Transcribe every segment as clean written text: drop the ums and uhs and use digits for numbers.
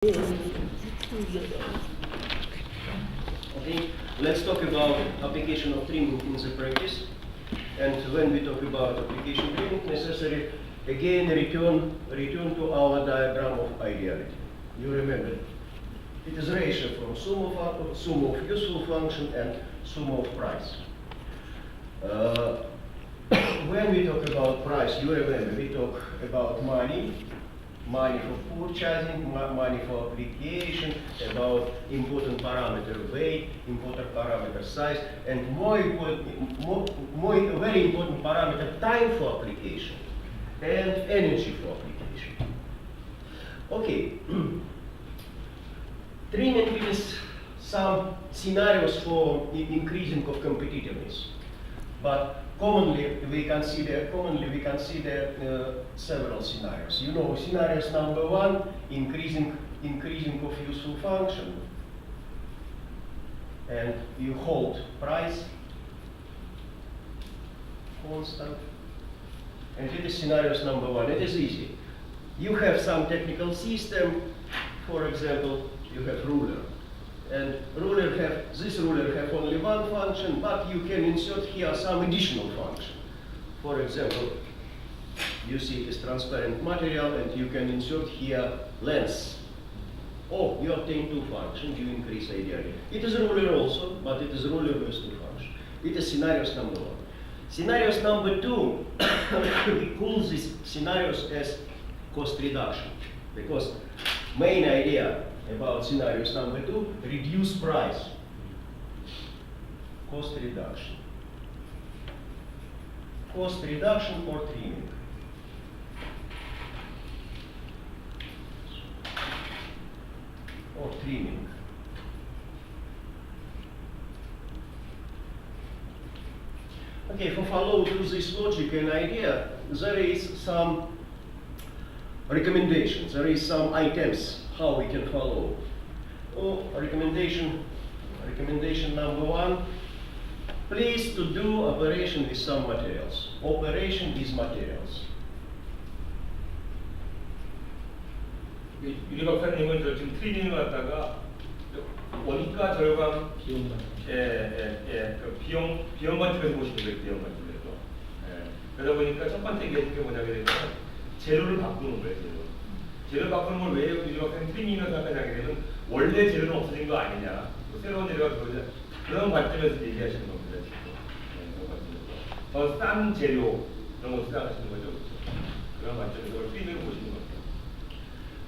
Okay, let's talk about application of trimming in the practice. And when we talk about application trimming, necessary again return to our diagram of ideality. You remember, it is ratio from sum of useful function and sum of price. When we talk about price, you remember we talk about money for purchasing, money for application, about important parameter weight, important parameter size, and very important parameter time for application and energy for application. Okay, trimming is some scenarios for increasing of competitiveness, but commonly we consider several scenarios. You know, scenarios number one, increasing of useful function, and you hold price constant. And it is scenarios number one. It is easy. You have some technical system. For example, you have ruler. And this ruler have only one function, but you can insert here some additional function. For example, you see it is transparent material, and you can insert here lens. Oh, you obtain two functions, you increase ideally. It is a ruler also, but it is a ruler with two functions. It is scenarios number one. Scenarios number two, we call these scenarios as cost reduction, because main idea about scenarios number two, reduce price, cost reduction or trimming. Okay, for follow to this logic and idea, there is some recommendations, there is some items how we can follow. Recommendation number one, please to do operation with some materials. Operation with materials. 유리 박사님은 저 지금 트리밍을 갖다가 원가 절감 그 비용 관점에서 보시는 거예요. 비용 관점에서. 그러다 보니까 첫 번째 계획이 뭐냐면 재료를 바꾸는 거예요. 재료를 바꾸는 걸 왜 유리 박사님 트리밍을 생각하게 되면 원래 재료는 없어진 거 아니냐, 새로운 재료가 들어오냐, 그런 관점에서 얘기하시는 겁니다. 더 싼 재료 그런 거 생각하시는 거죠. 그런 관점에서 트리밍을 보시는 거예요.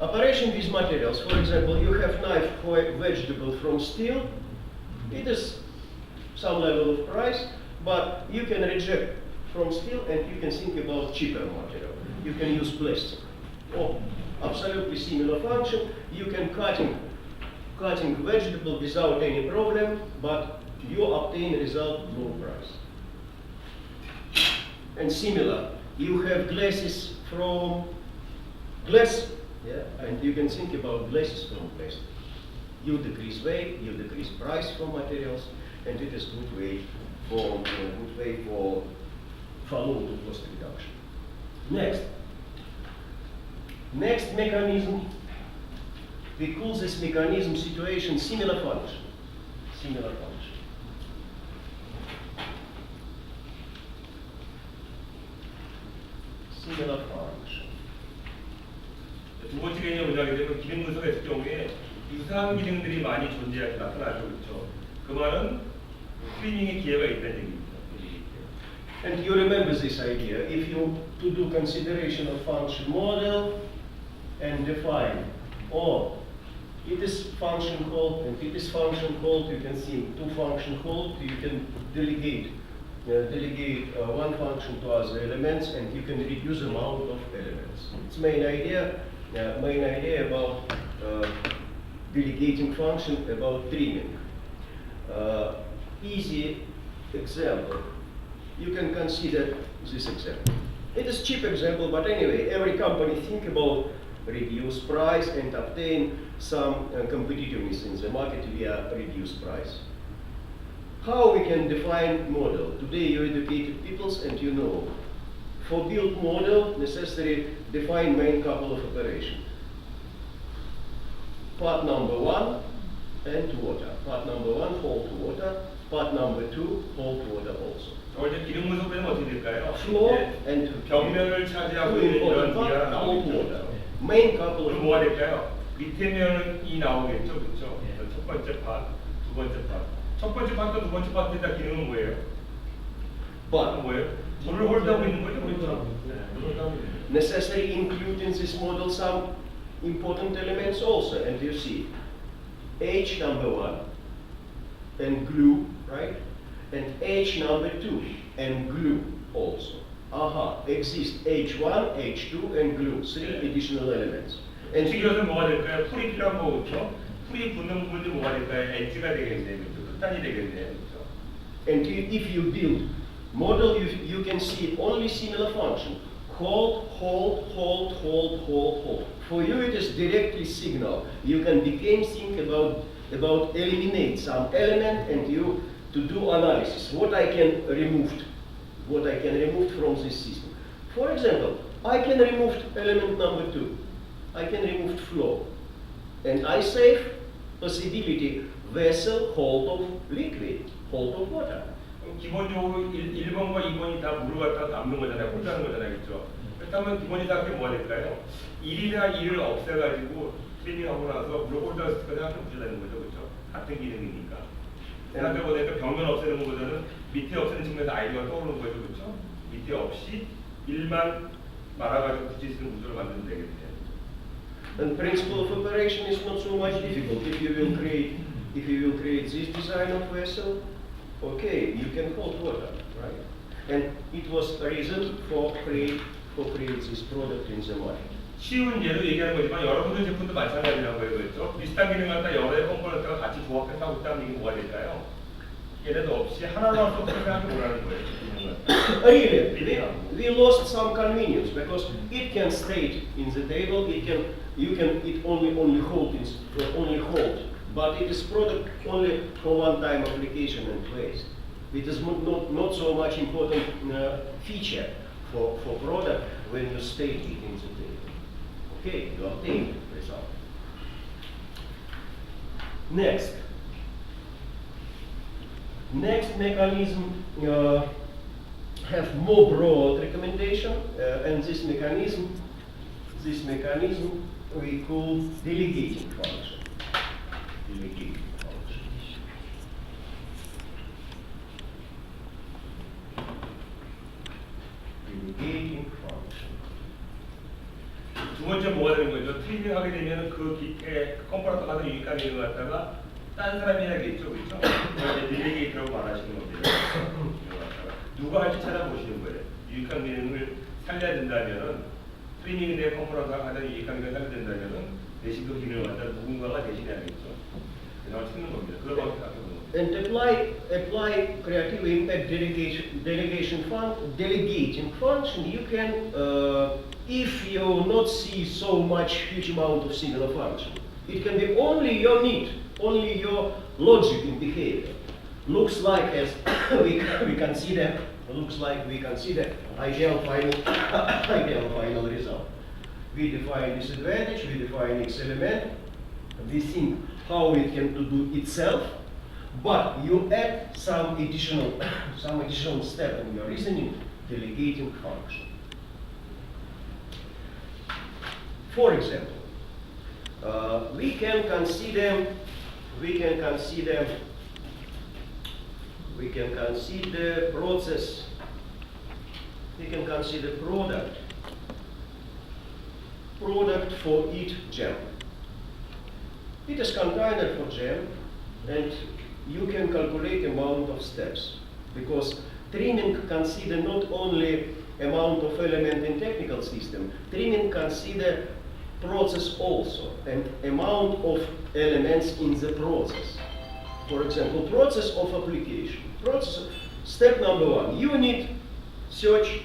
Operation with materials. For example, you have knife for a vegetable from steel. It is some level of price, but you can reject from steel and you can think about cheaper material. You can use plastic. Absolutely similar function. You can cutting vegetable without any problem, but you obtain result low price. And similar, you have glasses from glass. Yeah, and you can think about glasses from plastic. You decrease weight, you decrease price for materials, and it is good way for follow to cost reduction. Next mechanism, we call this mechanism situation similar function. Similar function. 두 번째 개념을 하게 되면 기능 분석을 했을 경우에 유사한 기능들이 많이 나타나죠, 그렇죠? 그 말은 트리밍의 기회가 있다는 얘기입니다. And you remember this idea. If you to do consideration of function model and define, it is function called and it is function called. You can see two function called. You can delegate one function to other elements, and you can reduce the amount of elements. It's main idea about delegating function, about trimming. Easy example. You can consider this example. It is cheap example, but anyway, every company think about reduce price and obtain some competitiveness in the market via reduced price. How we can define model? Today you educated peoples and you know. For build model, necessary define main couple of operations. part number 1 and water. Part number 1 hold water, part number 2 hold water also. 이제 기능 분석 되면 어떻게 될까요? Flow 예, and 벽면을 차지하고 있는 이런 미가 나오겠죠. Main couple 그럼 of 뭐가 될까요? 밑에 면이 나오겠죠, 그렇죠? 첫 번째 파, 두 번째 파. 첫 번째 파과 두 번째 파트에 다 기능은 뭐예요? but 뭐예요? 물을 홀드하고 있는 거죠, 그렇죠? 물을 홀드하고 있는 거죠. necessary include in this model some important elements also. And you see H number 1 and glue, right? And H number 2 and glue also. Exist H1, H2 and glue, 3 additional elements. And 이것은 뭐가 될까요? 풀이 필요한 거겠죠? 풀이 붙는 부분이 뭐가 될까요? 엣지가 되겠네요, 그렇죠? 끝단이 되겠네요, 그렇죠? And if you build model, you can see only similar function. Hold, hold, hold, hold, hold, hold. For you it is directly signal. You can begin think about eliminate some element and you to do analysis. What I can remove from this system. For example, I can remove element number 2. I can remove flow. And I save possibility vessel hold of liquid, hold of water. 기본적으로 1번과 2번이 다 물을 갖다가 담는 거잖아요. 홀드하는 거잖아요. 그렇죠? 그렇다면 기본이 다 그게 뭐가 될까요? 1이나 2를 없애가지고 트리밍하고 나서 물을 홀드할 수 있을까 생각해 보셔야 되는 거죠. 그렇죠? 같은 기능이니까. 생각해보니까 벽면 없애는 것보다는 밑에 없애는 측면에서 아이디어가 떠오르는 거죠. 그렇죠? 밑에 없이 1만 말아가지고 굳이 쓰는 구조를 만들면 되겠네요. And principle of operation is not so much difficult. If you will create this design of vessel, okay, you can hold water, right? And it was a reason for create this product in the market. 쉬운 예로 얘기하는 거지만 여러분들 제품도 마찬가지라는 거예요, 그렇죠? 비슷한 기능 갖다 여러 컴포넌트가 같이 조합해서 있다는 게 뭐가 될까요? 얘네도 없이 하나만 소프트웨어하고 뭐라는 거예요? Really, we lost some convenience because it can state in the table. It only hold, but it is product only for one-time application and waste. It is not so much important feature for product when you state it in the table. Okay, you obtain the result. Next mechanism have more broad recommendation, and this mechanism we call delegating function. Delegating function. Delegating function. 두 번째 뭐가 되는 거죠? 트리밍 하게 되면 그 기계 컴포넌트 가서 유익한 기능을 갖다가 딴 사람이 해야겠죠, 그렇죠? 이제 딜리게이트라고 말하시는 겁니다. 누가 할지 찾아보시는 거예요. 유익한 기능을 살려야 된다면은 트리밍에 대한 컴포넌트가 가장 유익한 기능을 살려야 된다면은 대신 그 기능을 갖다 누군가가 대신해야겠죠. 그냥 찾는 겁니다. 그런 생각해 보는 겁니다. And apply creative impact delegating function. You can, if you not see so much huge amount of similar function, it can be only your need, only your logic in behavior. Looks like as we consider ideal final result. We define disadvantage, we define X element, we think how it can to do itself, but you add some additional step in your reasoning, delegating function. For example, we can consider process. We can consider product for each gem. It is container for gem, and you can calculate amount of steps, because trimming consider not only amount of element in technical system, trimming consider process also, and amount of elements in the process. For example, process of application. Step number 1, you need search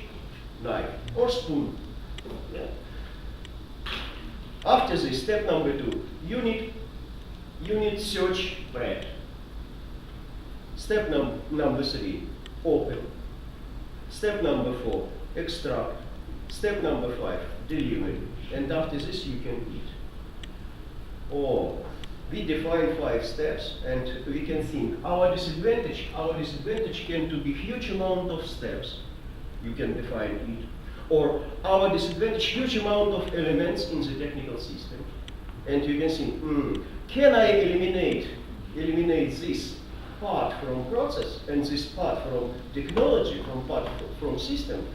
knife or spoon. Yeah. After this, step number 2, you need search bread. Step number 3, open. Step number 4, extract. Step number 5, delivery. And after this, you can eat. or we define 5 steps, and we can think our disadvantage can to be huge amount of steps. You can define it. Or our disadvantage, huge amount of elements in the technical system. And you can think, can I eliminate this part from process and this part from technology, from system,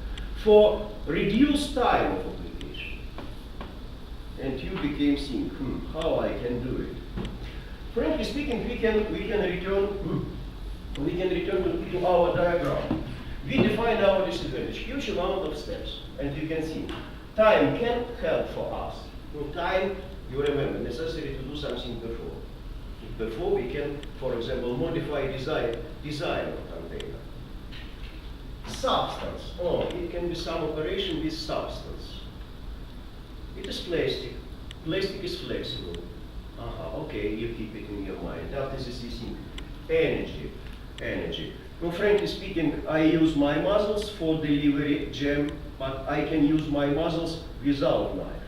for reduced time of application? And you became think, how I can do it? Frankly speaking, we can return to our diagram. We define our disadvantage, huge amount of steps, and you can see time can help for us. Time, you remember, necessary to do something before. Before we can, for example, modify design of container. Substance, it can be some operation with substance. It is plastic. Plastic is flexible. Okay, you keep it in your mind. After this, you think energy. Well, frankly speaking, I use my muscles for delivery jam, but I can use my muscles without knife.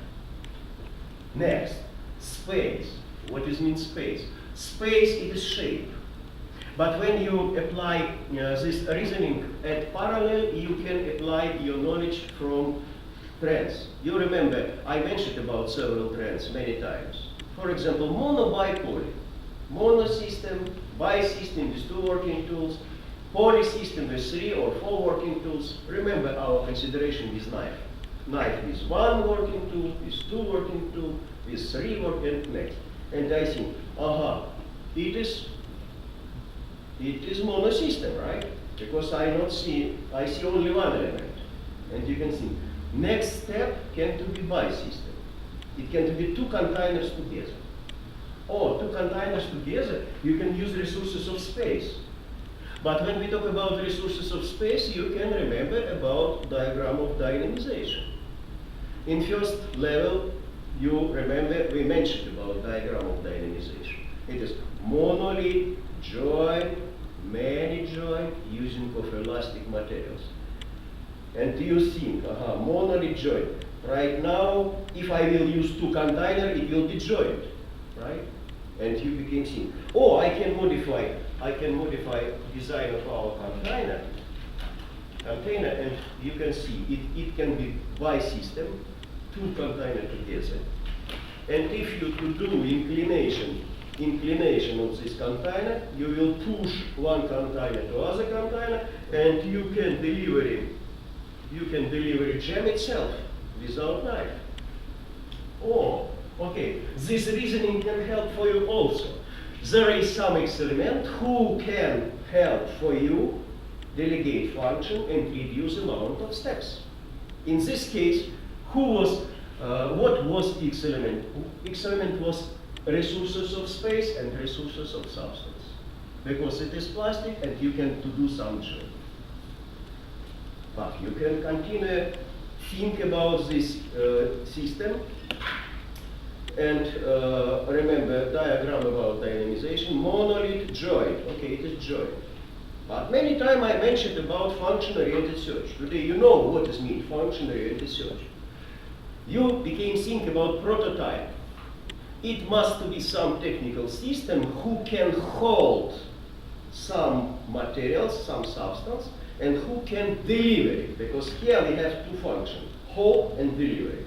Next, space. What does mean space? Space is shape. But when you apply this reasoning at parallel, you can apply your knowledge from trands. You remember, I mentioned about several trands many times. For example, mono, bi, poly. Mono system, bi system with 2 working tools, poly system with 3 or 4 working tools. Remember our consideration with knife. Knife with 1 working tool, with 2 working tools, with 3 working next. And I think, it is mono system, right? Because I see only 1 element. And you can see, next step can to be bi system. It can be 2 containers together. Or 2 containers together, you can use resources of space. But when we talk about resources of space, you can remember about diagram of dynamization. In first level, you remember we mentioned about diagram of dynamization. It is monolith, joint, many joint, using of elastic materials. And you think, monolith joint. Right now, if I will use 2 containers, it will be joint, right? And you became think, I can modify design of our container, and you can see it can be bi system, 2 containers together. And if you to do inclination of this container, you will push 1 container to other container, and you can deliver jam itself without knife. Okay, this reasoning can help for you also. There is some experiment who can help for you delegate function and reduce amount of steps. In this case, what was experiment? Experiment was resources of space and resources of substance. Because it is plastic and you can do some job. But you can continue think about this system and remember diagram about dynamization, monolith, joint. Okay, it is joint. But many times I mentioned about function-oriented search. Today you know what is mean function-oriented search. You became think about prototype. It must be some technical system who can hold some materials, some substance, and who can deliver it. Because here we have 2 functions, hold and deliver.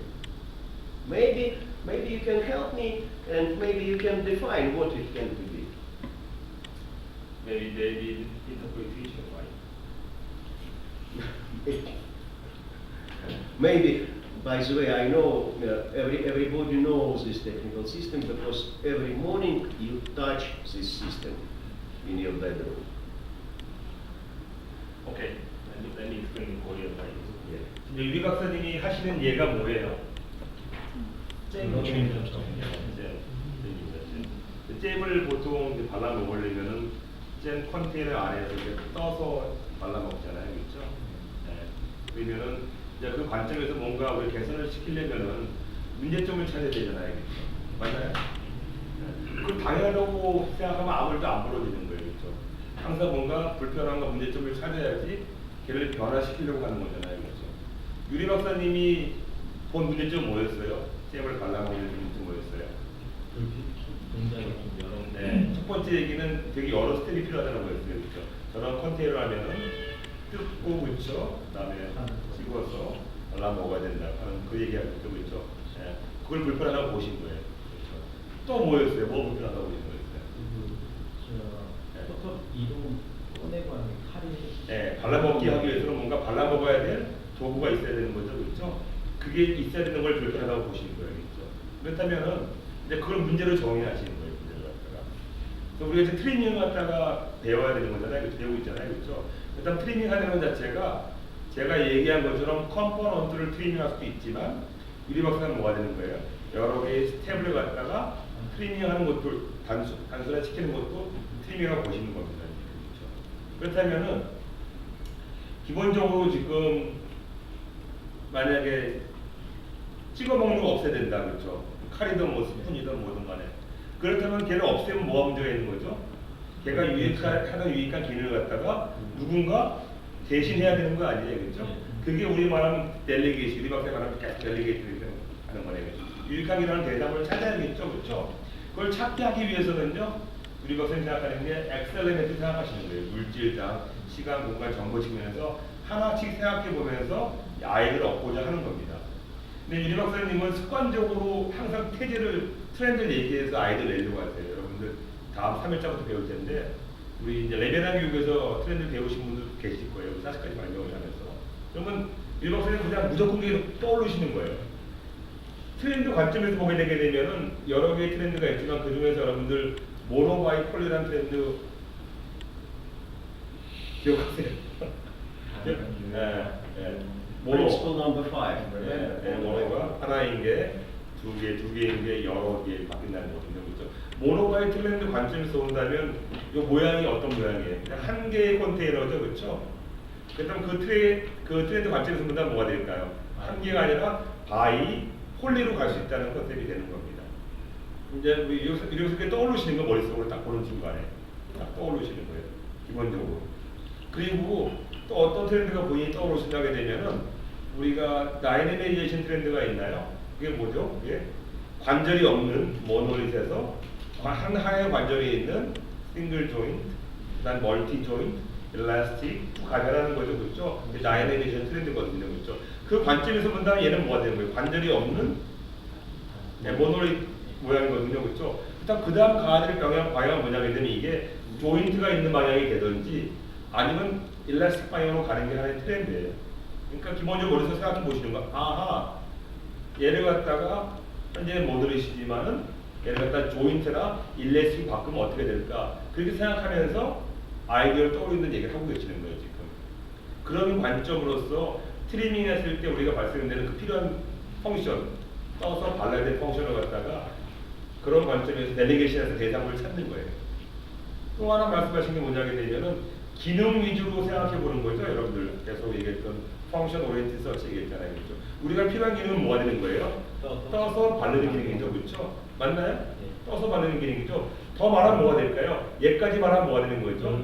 Maybe you can help me, and maybe you can define what it can be. Maybe they need interpretation, right? Maybe, by the way, I know everybody knows this technical system because every morning you touch this system in your bedroom. Okay, let me explain Korean. Yeah. 유리 박사님이 하시는 예가 뭐예요? 잼을 보통 발라 먹으려면은 잼 컨테이너 안에서 이렇게 떠서 발라 먹잖아요, 그렇죠? 그러면은 이제 그 관점에서 뭔가 우리 개선을 시키려면은 문제점을 찾아야 되잖아요, 그렇죠? 맞나요? 그 당연하다고 생각하면 아무 일도 안 벌어지는 거예요, 그렇죠? 항상 뭔가 불편함과 문제점을 찾아야지 걔를 변화시키려고 하는 거잖아요, 그렇죠? 유리 박사님이 본 문제점 뭐였어요? 잼을 발라먹는 문제점 뭐였어요? 굉장히 좀 여러 네, 첫 번째 얘기는 되게 여러 스텝이 필요하다는 거였어요. 그렇죠? 저런 컨테이너 하면은 뜯고 그렇죠? 그다음에 찍어서 발라 먹어야 된다 하는 그 얘기하고 있죠. 그렇죠? 네, 그걸 불편하다고 보신 거예요. 그렇죠? 또 뭐였어요? 뭐 불편하다고 보신 거였어요? 저 이동 꺼내고 하는 칼이 네, 발라먹기 하기 위해서는 뭔가 발라먹어야 될 도구가 있어야 되는 거죠. 그렇죠? 그게 있어야 되는 걸 불편하다고 보시는 거예요. 그렇죠? 그렇다면은 이제 그걸 문제로 정의하시는 거예요. 문제를 갖다가. 그래서 우리가 이제 트리밍을 갖다가 배워야 되는 거잖아요. 그렇죠? 배우고 있잖아요. 그렇죠? 일단 트리밍 하는 것 자체가 제가 얘기한 것처럼 컴포넌트를 트리밍할 수도 있지만 유리 박사는 뭐가 되는 거예요? 여러 개의 스텝을 갖다가 트리밍하는 것도 단순화시키는 것도 트리밍이라고 보시는 겁니다. 그렇죠? 그렇다면은 기본적으로 지금 만약에 찍어 먹는 거 없애야 된다, 그렇죠? 칼이든 뭐 스푼이든 뭐든 간에 그렇다면 걔를 없애면 뭐가 문제가 있는 거죠? 걔가 하는 유익한 기능을 갖다가 누군가 대신해야 되는 거 아니에요, 그렇죠? 그게 우리 말하는 델리게이션, 우리 박사가 말하는 델리게이션 하는 거예요. 유익한 기능을 대상을 찾아야겠죠, 그렇죠? 그걸 찾게 하기 위해서는요, 우리 박사님 생각하는 게 엑셀레멘트 생각하시는 거예요. 물질상, 시간, 공간, 정보 측면에서 하나씩 생각해 보면서 아이디어를 얻고자 하는 겁니다. 근데 유리 박사님은 습관적으로 항상 트렌드를 얘기해서 아이디어를 내려고 하세요. 여러분들 다음 3일차부터 배울 텐데 우리 이제 레벨한 교육에서 트렌드 배우신 분들 계실 거예요. 40가지 발명을 하면서. 그러면 유리 박사님 그냥 무조건 계속 떠오르시는 거예요. 트렌드 관점에서 보게 되게 되면은 여러 개의 트렌드가 있지만 그 중에서 여러분들 모노바이폴리라는 트렌드 기억하세요? 네. Principle number 5. 모노가 하나인 게 두 개인 게 여러 개 바뀐다는 거거든요. 그렇죠? 모노바의 트렌드 관점에서 본다면 이 모양이 어떤 모양이에요? 그냥 한 개의 컨테이너죠. 그렇죠? 그렇다면 그 트렌드 관점에서 본다면 뭐가 될까요? 한 개가 아니라 바이, 홀리로 갈 수 있다는 컨셉이 되는 겁니다. 이제 우리 이렇게 떠오르시는 거 머릿속으로 딱 보는 순간에 딱 떠오르시는 거예요. 기본적으로. 그리고 또 어떤 트렌드가 본인이 떠오르신다게 되면은 우리가 다이내미제이션 트렌드가 있나요? 그게 뭐죠? 그게 관절이 없는 모노릿에서 하나의 관절이 있는 싱글 조인트, 그다음 멀티 조인트, 일라스틱 가변하는 거죠, 그렇죠? 다이내미제이션 트렌드거든요, 그렇죠? 그 관점에서 본다면 얘는 뭐가 되는 거예요? 관절이 없는 모노릿 모양이거든요, 그렇죠? 일단 그 다음 가야 될 방향은 뭐냐면 이게 조인트가 있는 방향이 되든지 아니면 일라스틱 방향으로 가는 게 하나의 트렌드예요. 그러니까 기본적으로 머릿속에 생각해 보시는 거, 아하, 얘를 갖다가 현재 모노릿이지만은 얘를 갖다 조인트나 일라스틱 바꾸면 어떻게 될까? 그렇게 생각하면서 아이디어를 떠오르는 얘기를 하고 계시는 거예요, 지금. 그런 관점으로서 트리밍 했을 때 우리가 발생되는 그 필요한 펑션, 떠서 발라야 될 펑션을 갖다가 그런 관점에서 델리게이션에서 대상을 찾는 거예요. 또 하나 말씀하신 게 뭐냐게 되면은 기능 위주로 생각해 보는 거죠, 여러분들. 계속 얘기했던 펑션 오리엔티드 서치 얘기했잖아요, 그렇죠? 우리가 필요한 기능은 뭐가 되는 거예요? 떠서 바르는 기능이죠, 그렇죠? 맞나요? 네. 떠서 바르는 기능이죠. 더 말하면 뭐가 될까요? 얘까지 말하면 뭐가 되는 거죠?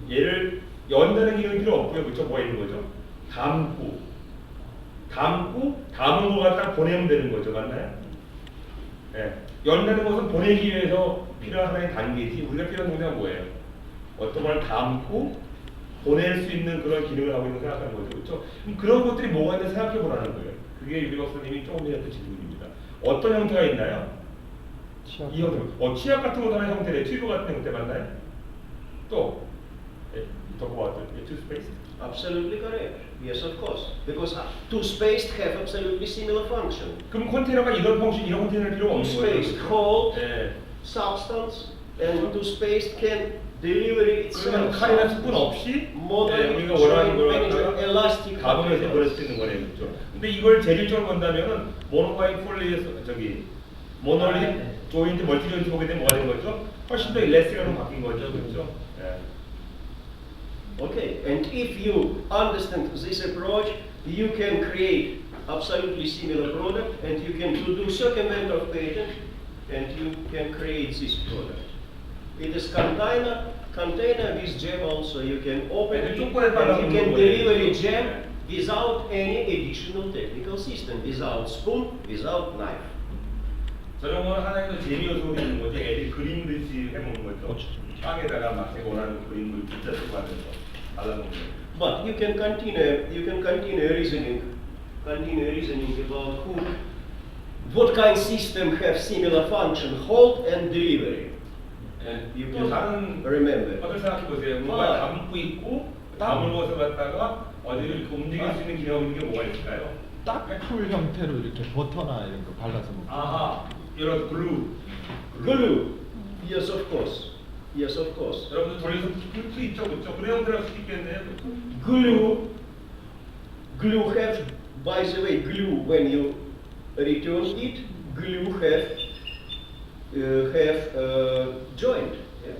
얘를 연다는 기능이 필요 없고요, 그렇죠? 뭐가 있는 거죠? 담은 거 갖다 보내면 되는 거죠, 맞나요? 네. 연다는 것은 보내기 위해서 필요한 하나의 단계지. 우리가 필요한 동작은 뭐예요? 어떤 걸 담고 보낼 수 있는 그런 기능을 하고 있는 생각하는 거죠, 그렇죠? 그런 것들이 뭐가 있는지 생각해 보라는 거예요. 그게 유리 박사님이 조금 전에 했던 질문입니다. 어떤 형태가 있나요? 이 형태. 치약 같은 것도 하나의 형태래. 튜브 같은 형태 맞나요? 또 talk about the toothpaste. Absolutely correct. Yes, of course. Because toothpaste have absolutely similar function. 그럼 컨테이너가 이런 컨테이너를 필요가 없는 거예요. Toothpaste hold 네. substance, and toothpaste can deliver 그러면 itself. 칼이나 스푼 없이 Modern 우리가 원하는 걸 joint 갖다가 elastic 가공해서 버릴 수 있는 거네요, 그렇죠? 근데 이걸 재질적으로 본다면은 모노바이폴리에서 모노릿 조인트, 멀티 조인트 보게 되면 뭐가 된 거죠? 훨씬 더 일라스틱으로 바뀐 거죠, 그렇죠? 네. Okay, and if you understand this approach, you can create absolutely similar product, and you can do circumvent of patent, and you can create this product. It is container with jam also. You can open it, and you can deliver a jam without any additional technical system, without spoon, without knife. 저런 건 하나의 재미요소로 있는 거지. 애들이 그림 그리듯이 해먹는 거죠. 빵에다가 막 자기 원하는 그림을 진짜 쓰고 하면서 발라먹는 거. But you can continue reasoning about what kind of system have similar function, hold and delivery. And you 또 can 다른 remember. 어떤 생각해 보세요. 뭔가 담고 있고 담을 넣어서 갖다가 어디를 이렇게 움직일 수 있는 기능이 있는 게 뭐가 있을까요? 딱풀 형태로 이렇게 버터나 이런 거 발라서 먹고. 아하, 이런 글루. Glue. Yes, of course. Yes, of course. 여러분들 돌려서 풀 있죠, 그렇죠? 그래 형태를 할 수 있겠네요. Glue have, by the way, glue when you return it, glue have joint, yeah?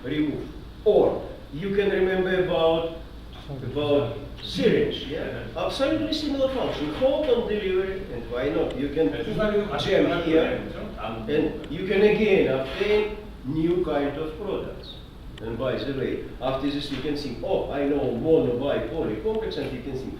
Remove. Or you can remember about syringe, yeah? Absolutely similar function. Hold on delivery, and why not? You can jam here, and you can again obtain new kind of products. And by the way, after this you can think, oh, I know mono, bi, poly complex, and you can think,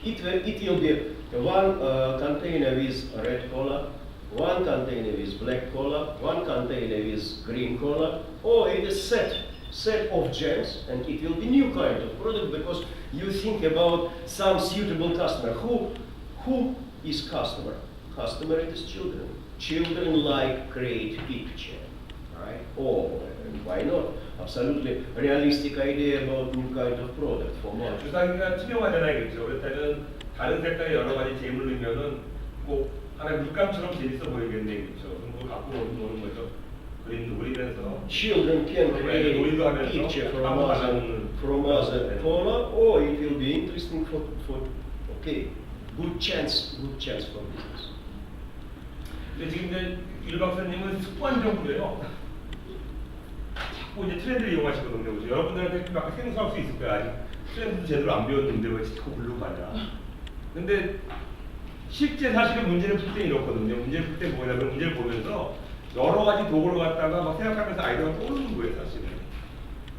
it will be one container with red color, one container with black color, one container with green color, or it is set of gems, and it will be new kind of product because you think about some suitable customer. Who is customer? Customer is children. Children like great picture. Right? Oh, and why not? Absolutely realistic idea about new kind of product for market. 주사기가 투명하잖아요, 그렇죠? 그렇다면 다른 색깔의 여러 가지 재물을 넣으면은 꼭 하나의 물감처럼 재밌어 보이겠네, 그렇죠? 그럼 그걸 갖고 노는 거죠. 그림 그리면서. Children can create 놀이도 하면서 picture 땀 from other color, or it will be interesting for okay, good chance for business. 근데 지금 이제 유 박사님은 습관적으로요. 자꾸 이제 트렌드를 이용하시거든요. 그죠? 여러분들한테 막 생소할 수 있을 거예요. 아직 트렌드 제대로 안 배웠는데 왜 자꾸 글로 가냐. 근데 실제 사실은 문제를 풀 때 이렇거든요. 문제를 풀 때 뭐냐면 문제를 보면서 여러 가지 도구를 갖다가 막 생각하면서 아이디어가 떠오르는 거예요, 사실은.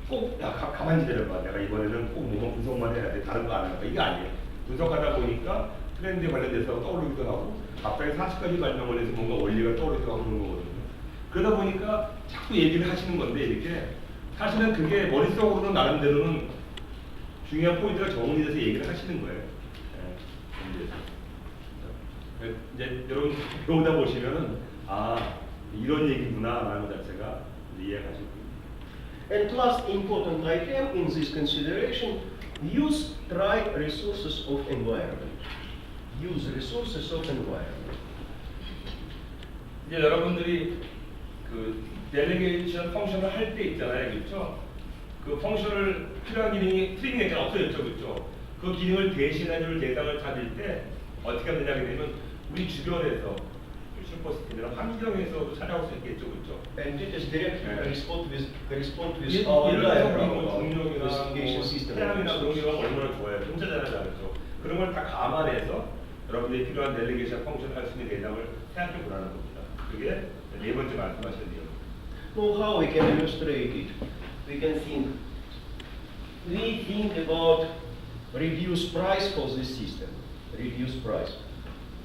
꼭, 야, 가만히 기다려봐. 내가 이번에는 꼭 뭐만 분석만 해야 돼. 다른 거 안 할까? 이게 아니에요. 분석하다 보니까 트렌드에 관련돼서 떠오르기도 하고, 갑자기 40가지 발명을 해서 뭔가 원리가 떠오르기도 하고 그런 거거든요. 그러다 보니까 자꾸 얘기를 하시는 건데, 이렇게. 사실은 그게 머릿속으로는 나름대로는 중요한 포인트가 정리돼서 얘기를 하시는 거예요. 네. 이제 여러분 배우다 보시면은, 아, 이런 얘기구나 라는 것 자체가 이해하실 거예요. And last important item in this consideration, use right resources of environment. Use resources of environment. 이제 여러분들이 그 델리게이션 펑션을 할 때 있잖아요, 그렇죠? 그 펑션을 필요한 기능이 트리밍 액자가 없어졌죠, 그렇죠? 그 기능을 대신해줄 대상을 찾을 때 어떻게 하느냐 하면 우리 주변에서 슈퍼스팀이나 환경에서도 찾아올 수 있겠죠, 그렇죠? And it is directly correspond with our diagram of investigation system. 태양이나 그런 게 얼마나 좋아요. 혼자 잘하죠. 그런 걸 다 감안해서 여러분들이 필요한 델리게이션 펑션을 할 수 있는 대상을 생각해 보라는 겁니다. 그게 네 번째 말씀하신 내용. Well, how we can illustrate it? We can think about reduce price for this system. Reduce price.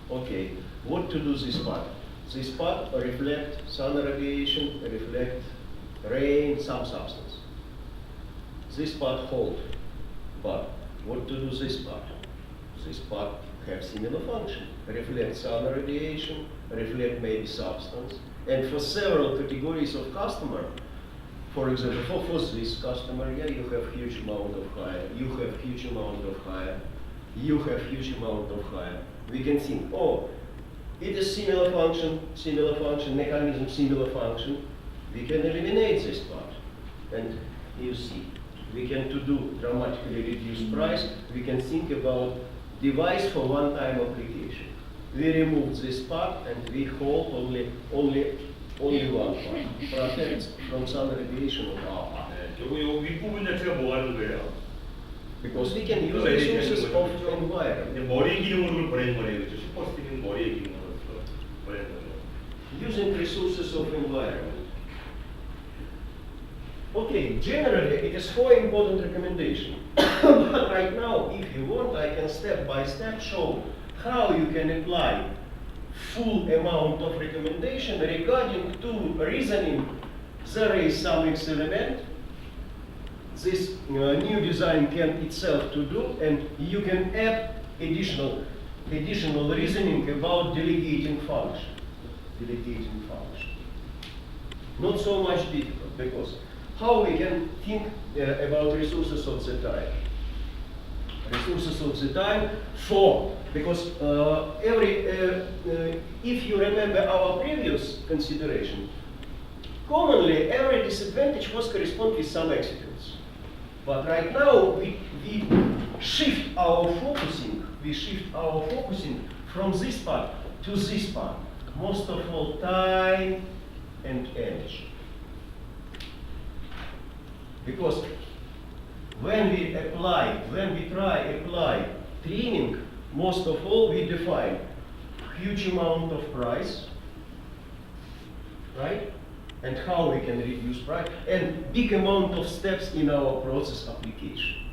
Okay, what to do this part? This part reflect sun radiation, reflect rain, some substance. This part hold. But what to do this part? This part have similar function. Reflect sun radiation, reflect maybe substance. And for several categories of customer, for example, for this customer, yeah, you have huge amount of hire, you have huge amount of hire, you have huge amount of hire. We can think, oh, it is similar function, mechanism, similar function. We can eliminate this part. And you see, we can to do dramatically reduce price, we can think about device for one-time application. We remove this part and we hold only one part. Protects from sun radiation of our part. 결국 이 윗부분 자체가 뭐 하는 거예요? Because we can use resources of environment. 머리 기능으로 보낸 거예요, 그렇죠? 슈퍼스팀은 머리의 기능으로서 보낸 거죠. Using resources of environment. Okay, generally it is 4 important recommendations. But right now, if you want, I can step by step show how you can apply full amount of recommendation regarding to reasoning. There is some X element. This new design can itself to do, and you can add additional reasoning about delegating function. Not so much difficult, because how we can think about resources of the time? Resources of the time because if you remember our previous consideration, commonly every disadvantage was correspond with some executes. But right now we shift our focusing from this part to this part. Most of all, time and energy. Because when we try apply trimming, most of all we define huge amount of price, right? And how we can reduce price, and big amount of steps in our process application.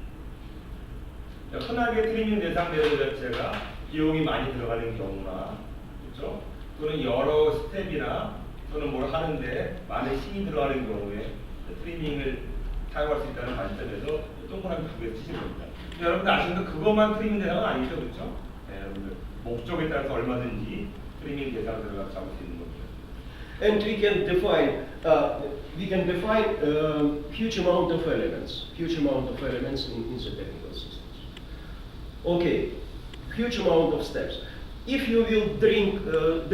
흔하게 트리밍 대상 배열 자체가 비용이 많이 들어가는 경우나, 그렇죠? 또는 여러 스텝이나 또는 뭘 하는데 많은 힘이 들어가는 경우에 트리밍을 사용할 수 있다는 관점에서 동그라미 두 개 치신 겁니다. 여러분들 아시는 그것만 트리밍 대상은 아니죠, 그렇죠? 네, 여러분들 목적에 따라서 얼마든지 트리밍 대상 들어가서 잡을 수 있는 겁니다. And we can define huge amount of elements in the technical systems. Okay, huge amount of steps. If you will drink the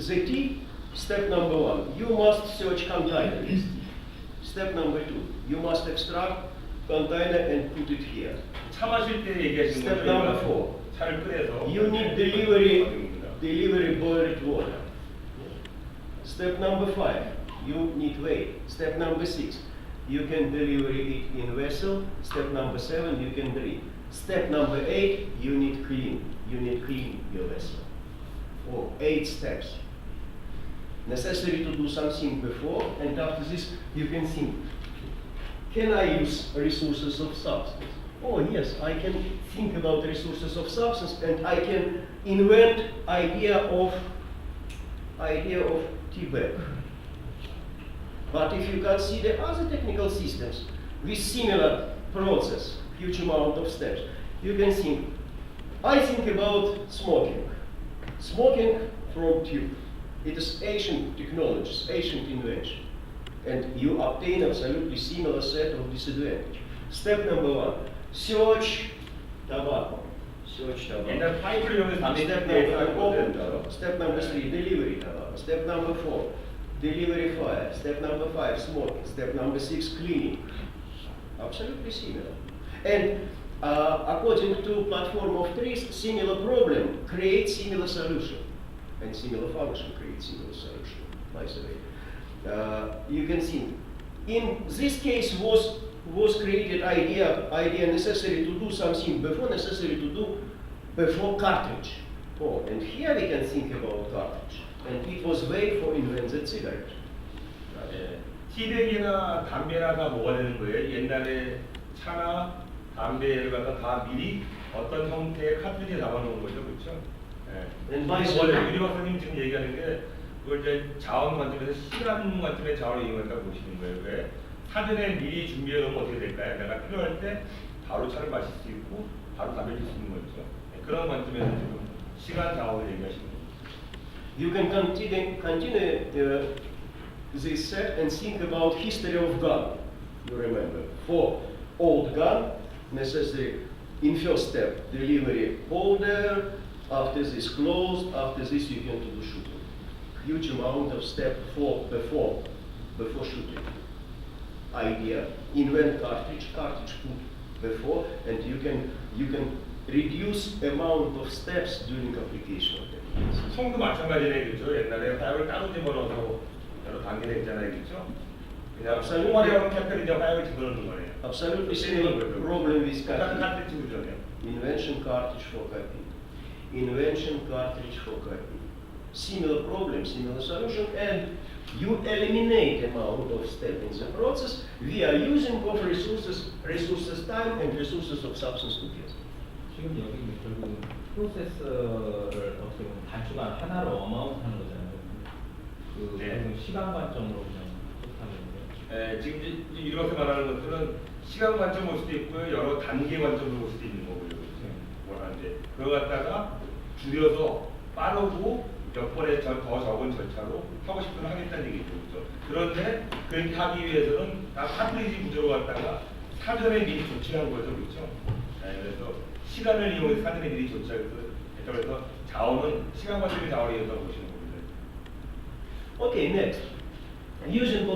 tea, step number 1, you must search container list. Step number 2, you must extract container and put it here. 차 마실 때 얘기하시는 Step 거죠? number 4, 차를 끓여서 you need delivery boiled water. Step number 5, you need weight. Step number 6, you can deliver it in vessel. Step number 7, you can drink. Step number 8, you need clean your vessel. 8 steps. Necessary to do something before, and after this you can think, can I use resources of substance? Oh yes, I can think about resources of substance, and I can invent idea of tea bag. But if you consider other technical systems with similar process, huge amount of steps, you can think, I think about smoking. Smoking from tube. It is ancient technologies, ancient invention. And you obtain absolutely similar set of disadvantage. Step number 1, search tobacco. 옛날 파이프를 이용해서 담배 Step number 3, delivery tobacco. Step number 4, delivery fire. Step number 5, smoking. Step number 6, cleaning. Absolutely similar. And according to platform of trees, similar problem creates similar solution. And similar function creates similar solution, by the way. You can see, in this case was created idea necessary to do something before cartridge. And here we can think about cartridge. And it was way for invented cigarette. 티백이나 담배나 다 뭐가 되는 거예요? 옛날에 차나 담배를 갖다 다 미리 어떤 형태의 카트리지에 담아놓은 거죠, 그렇죠? 유리 박사님 지금 얘기하는 게 그걸 이제 자원 관점에서 시간 관점의 자원을 이용한다고 보시는 거예요. 왜? 사전에 미리 준비해 놓으면 어떻게 될까요? 내가 필요할 때 바로 차를 마실 수 있고 바로 담배를 필 수 있는 거죠. 그런 관점에서 지금 시간 자원을 얘기하시는 거죠. You can continue this set and think about history of gun. You remember, for old gun, necessary in first step delivery holder. After this closed, after this you can do shooting. Huge amount of step before shooting. Idea, invent cartridge put before, and you can reduce amount of steps during application of techniques. 총도 마찬가지네, 그렇죠? 옛날에 화약을 따로 집어넣어서 여러 단계가 있잖아요, 그렇죠? 그냥 총알이랑 캐터리지 화약을 집어넣는 거예요. Absolutely similar problem with cartridge. 카트리지 구조네요. Invention cartridge for copy. Invention cartridge for copy. Similar problem, similar solution, and you eliminate amount of step in the process via using of resources time and resources of substance together. 지금 여기 결국 프로세스를 어떻게 보면 단축한 하나로 어마운트 하는 거잖아요. 그 네. 결국 시간 관점으로 그냥 하는 지금 이제 이렇게 말하는 것들은 시간 관점 볼 수도 있고요, 여러 단계 관점으로 볼 수도 있는 거고요. 뭘 하는데 그걸 갖다가 줄여서 빠르고 몇 번의 더 적은 절차로 하고 싶은 걸 하겠다는 얘기죠. 그렇죠? 그런데 그렇게 하기 위해서는 카트리지 구조로 갖다가 사전에 미리 조치한 거죠. 그렇죠? 그래서 시간을 이용해서 사전에 미리 조치하고 그래서 자원은 시간 관점의 자원을 이용해서 보시는 겁니다. Okay, next. Using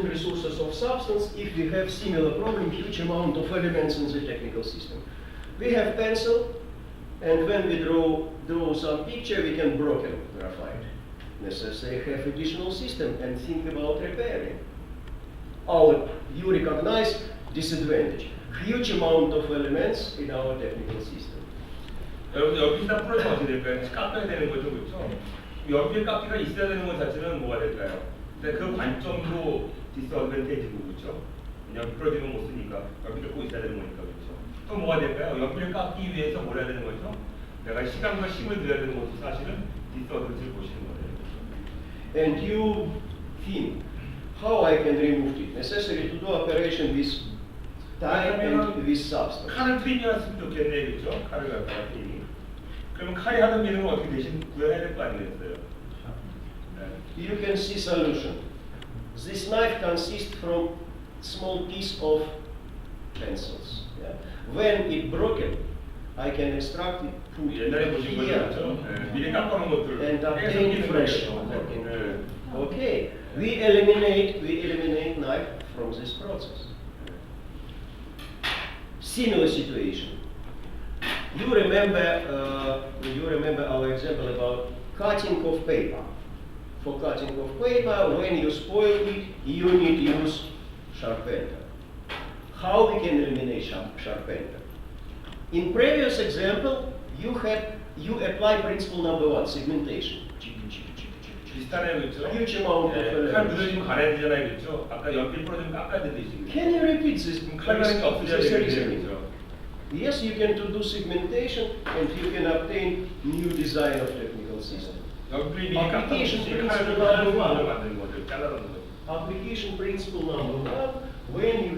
resources of substance if we have similar problem, huge amount of elements in the technical system. We have pencil, and when we draw some picture, we can broken graphite. Necessary have additional system and think about repairing. You recognize disadvantage. Huge amount of elements in our technical system. 여러분 여기다 풀어서 어떻게 될까요? 깎아야 되는 거죠, 그렇죠? 여기에 깎기가 있어야 되는 것 자체는 뭐가 될까요? 근데 그 관점도 디스어드밴테이지고 그렇죠? 그냥 풀어지면 못 쓰니까 여기를 꼭 있어야 되는 거니까 그렇죠? 또 뭐가 될까요? 여기를 깎기 위해서 뭘 해야 되는 거죠? 내가 시간과 힘을 들여야 되는 것도 사실은 디스어드밴테이지를 보시는 거예요. And you think how I can remove it? Necessary to do operation with time and with substance. 칼을 트림이었으면 좋겠네, 그렇죠? 칼을 갖다가 트림이. 그러면 칼이 하는 기능을 어떻게 대신 구현해야 될 거 아니겠어요? You can see solution. This knife consists from small piece of pencils. Yeah? When it broken, I can extract it, put it 옛날에 보신 거 here, 그렇죠? 미리 깎아놓은 것들 and obtain fresh. Okay, we eliminate knife from this process. Similar situation. You remember our example about cutting of paper. For cutting of paper, when you spoil it, you need to use sharpener. How we can eliminate sharpener? In previous example, you apply principle number 1, segmentation. 비슷하네요, 그렇죠? Huge amount of 칼 elements. 늘어지면 갈아야 되잖아요, 그렇죠? 아까 연필 풀어주면 깎아야 되듯이. Can you repeat this? 칼날이 없어져야 this 되겠죠, reasoning? 그렇죠? Yes, you can do segmentation and you can obtain new design of technical system. 연필이 미리 Application 깎아놓듯이 principle 칼을 number 1. 만드는 거죠, 잘라놓는 거죠. Application principle number 1. When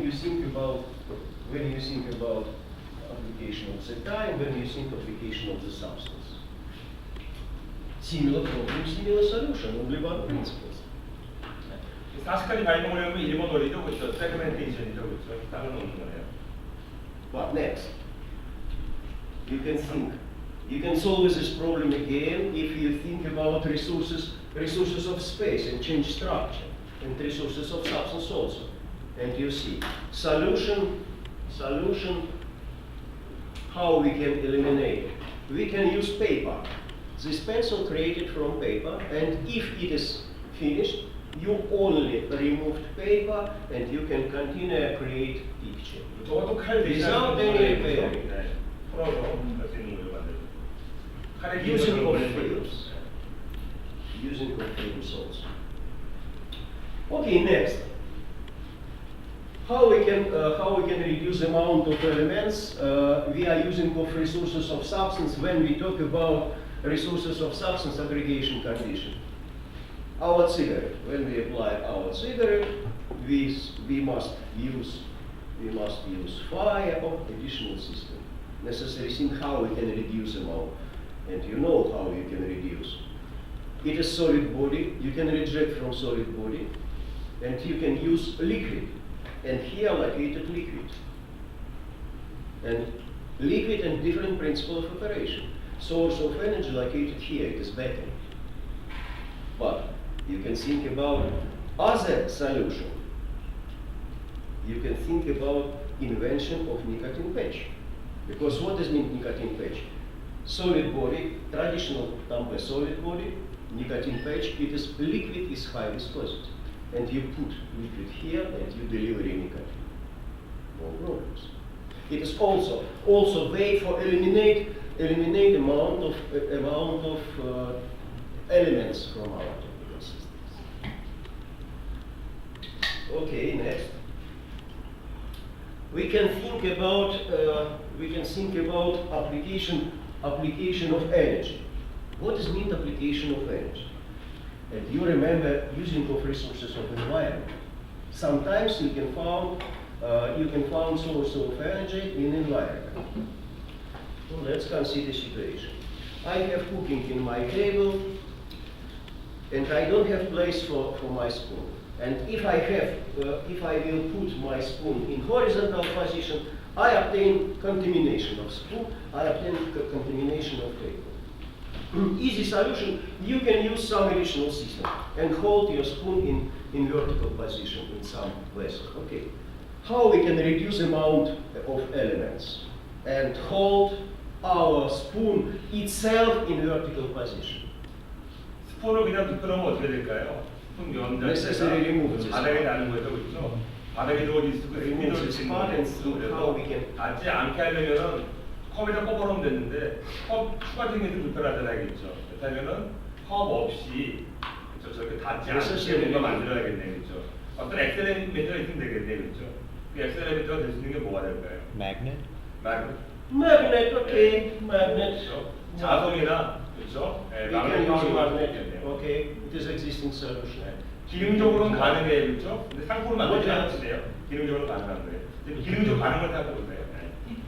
you think about application of the time, when you think application of the substance. Similar problem, similar solution, only one principles. 40까지 발명하려면 1번 원리죠, 그렇죠? 세그멘테이션이죠, 그렇죠? 따로 놓는 거예요. What next? You can solve this problem again if you think about resources of space and change structure, and resources of substance also. And you see, solution, how we can eliminate. We can use paper. This pencil created from paper, and if it is finished, you only removed paper and you can continue create picture. 저것도 칼 대신에 Without any repairing. 풀어서 할 수 있는 걸로 만들죠. 칼의 Using 기본을 of films. Using of films also. Okay, next. How we can reduce the amount of elements? We are using of resources of substance when we talk about resources of substance aggregation condition. Our cigarette. When we apply our cigarette, we must use fire or additional system. Necessary thing how we can reduce amount, and you know how you can reduce. It is solid body. You can reject from solid body, and you can use liquid. And here located liquid. And liquid and different principle of operation. Source of energy located here, it is battery. But you can think about other solution. You can think about invention of nicotine patch. Because what does mean nicotine patch? Solid body, traditional tamper solid body, nicotine patch, it is liquid is high viscosity. And you put liquid here and you deliver nicotine. No problems. It is also way for eliminate amount of elements from our technical systems. Okay, next. we can think about application of energy. What does mean application of energy? And you remember using of resources of environment. Sometimes you can find source of energy in environment. So let's consider situation. I have cooking in my table, and I don't have place for my spoon. And if I will put my spoon in horizontal position, I obtain contamination of spoon, I obtain contamination of table. Easy solution, you can use some additional system and hold your spoon in vertical position in some vessel. Okay. How we can reduce amount of elements and hold our spoon itself in vertical position? 스푼을 그냥 눕혀놓으면 어떻게 될까요? 스푼 Necessary remove this 바닥에 part. 나는 거죠, 그렇죠? 바닥에 들어오지 있고 Remove this part and see how we can. 닿지 않게 하려면은 컵에다 꼽아놓으면 되는데 컵 추가적인 게 불편하잖아요, 그렇죠? 그렇다면은 컵 없이 그렇죠? 저렇게 닿지 않게 뭔가 만들어야겠네, 그렇죠? 어떤 엑셀레이터가 있으면 되겠네, 그렇죠? 그 엑셀레이터가 될 수 있는 게 뭐가 될까요? Magnet? Magnet, okay, magnet. 그렇죠? 자동이나 그렇죠? We 마그넷 can use 파워가 magnet. 되겠네요. Okay, it is existing solution. 기능적으로는 가능해요, 그렇죠? 근데 상품을 만들지 뭐죠? 않으시네요. 기능적으로 가능한 거예요. 근데 기능적으로 가능한 걸 생각해보세요.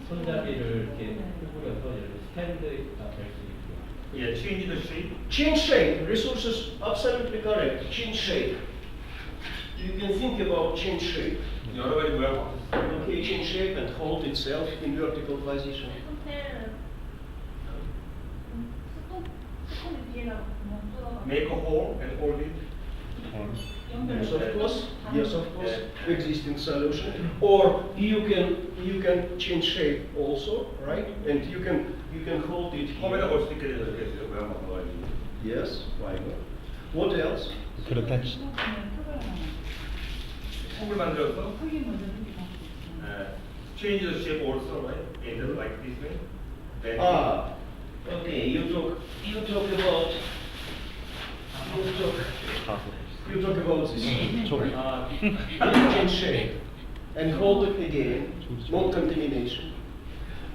손잡이를 이렇게 구부려서 이렇게 스탠드가 될 수 있게. 예, change the shape. Change shape, resources absolutely correct. Change shape. You can think about change shape. 여러 가지 모양. Okay, change shape and hold itself in vertical position. Make a hole and hold it. Yes, of course, existing solution. Or you can change shape also, right? And you can hold it 컵에다 here. 걸 수 있게 되겠어요. 모양 바꿔가지고. Yes, why not? What else? 그렇다. 컵을 만들어서 change the shape also, right? Either like this way. Then Okay. You talk about this. Change shape and hold it again, non-contamination.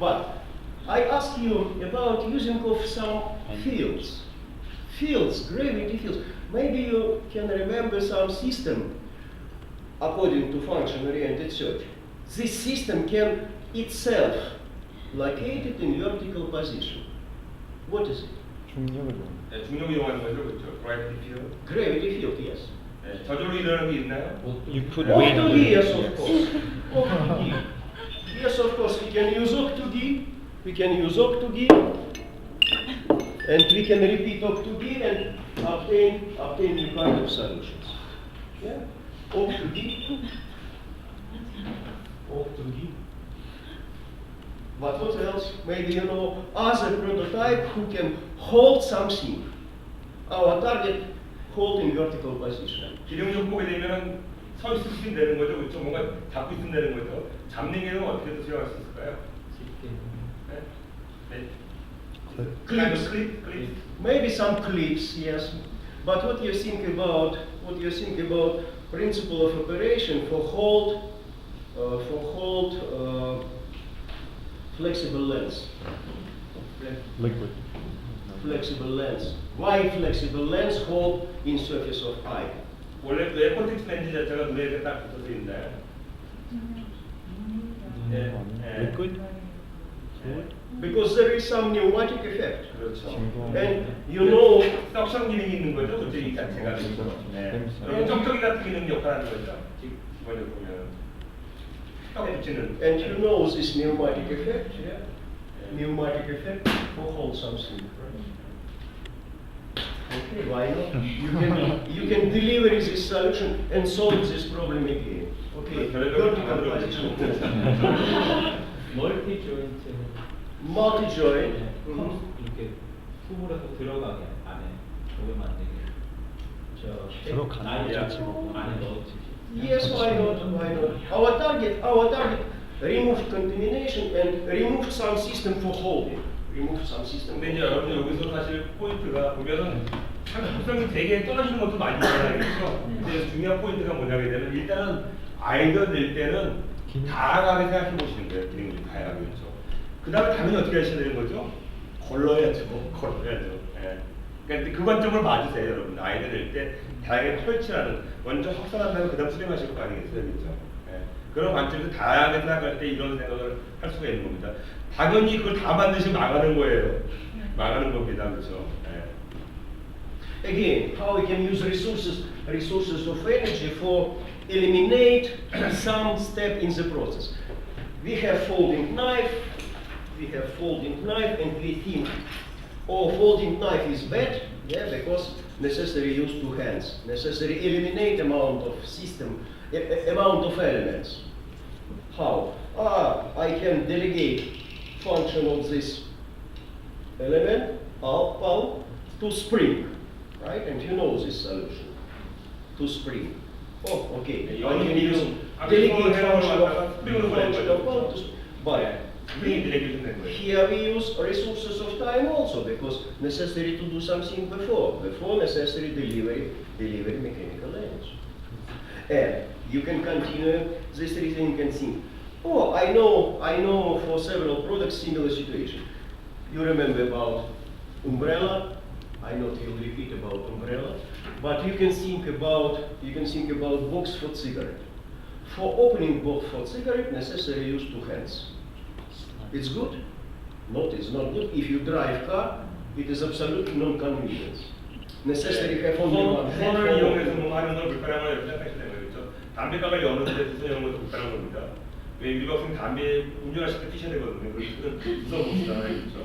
But I ask you about using of some fields, gravity fields. Maybe you can remember some system according to function-oriented search. This system can itself locate it in vertical position. What is it? 중력을 중력 이용하는 거죠, 그렇죠? Gravity field. Gravity field, yes. 저절로 일어나는 게 있나요? You put Octugi, weight on it. yes, of course. Octugi. Yes, of course, we can use octugi. And we can repeat octugi and obtain new kind of solutions. Yeah? Octugi. But what else? Maybe you know other prototype who can hold something. Our target hold in vertical position. 기능적 보게 되면은 서 있으면 되는 거죠, 그렇죠? 뭔가 잡고 있으면 되는 거죠. 잡는 기능은 어떻게 수행할 수 있을까요? 네. Clips. clip. Maybe some clips, yes. But what you think about principle of operation for hold flexible lens. Liquid. Flexible lens. Why flexible lens hold in surface of eye? 원래 뇌 콘택트 렌즈 자체가 눈에 딱 붙어져 있나요? Liquid? Because there is some pneumatic effect. 그렇죠. And you know, 석션 기능이 있는 거죠, 그렇죠? 이 자체가. 네. 그럼 점적이 같은 기능 역할하는 거죠. 기본적으로 보면 딱 붙이는. and you know this pneumatic effect, yeah? Pneumatic effect for hold something. Okay, why not? You can deliver this solution and solve this problem again. Okay, vertical position. 멀티 조인트. Multi-joint. 이렇게 구부려서 들어가게 안에 오게 만들게. 들어가는 나이 거죠, 치고 지금. 안에 넣어주지. Yes, why not? Our target, remove contamination and remove some system for holding. 근데 이제 여러분 여기서 사실 포인트가 보면은 상품성이 되게 떨어지는 것도 많이 있잖아요, 그렇죠? 근데 중요한 포인트가 뭐냐면 일단은 아이디어 낼 때는 다양하게 생각해 보시는 거예요. 기능들이 다양하게 있죠. 그 다음에 당연히 어떻게 하셔야 되는 거죠? 걸러야죠. 걸러야죠. 예. 그러니까 그 관점을 봐주세요, 여러분. 아이들 낼 때 다양하게 펼치라는 먼저 확산한 다음에 그 다음 수렴하실 거 아니겠어요, 그렇죠? 예. 그런 관점에서 다양하게 생각할 때 이런 생각을 할 수가 있는 겁니다. 당연히 그걸 다 만드시면 망하는 거예요. 망하는 겁니다, 그렇죠? 예. Again, how we can use resources of energy for eliminate some step in the process. We have folding knife, and we think, oh, folding knife is bad, yeah, because necessary use two hands, necessary eliminate amount of system, amount of elements. How? I can delegate function of this element, pulp, to spring, right? And you know this solution, to spring. Oh, okay. I can use delegate function of pulp to spring. But here we use resources of time also, because necessary to do something before necessary delivery mechanical energy. And you can continue this reasoning and think, oh, I know for several products similar situation. You remember about umbrella? I not will repeat about umbrella, but you can think about box for cigarette. For opening box for cigarette, necessary use two hands. It's good? Not, it's not good. If you drive car, it is absolutely non-convenience. Necessary have only one hand. 손을 이용해서 뭐 하는 걸 불편한 걸 생각하시는 거예요, 그렇죠? 담배값을 여는데 손을 이용하는 걸 불편한 겁니다. 왜 우리 학생 담배 운전하실 때 뛰셔야 되거든요. 그래서 무서워 보시잖아요, 그렇죠?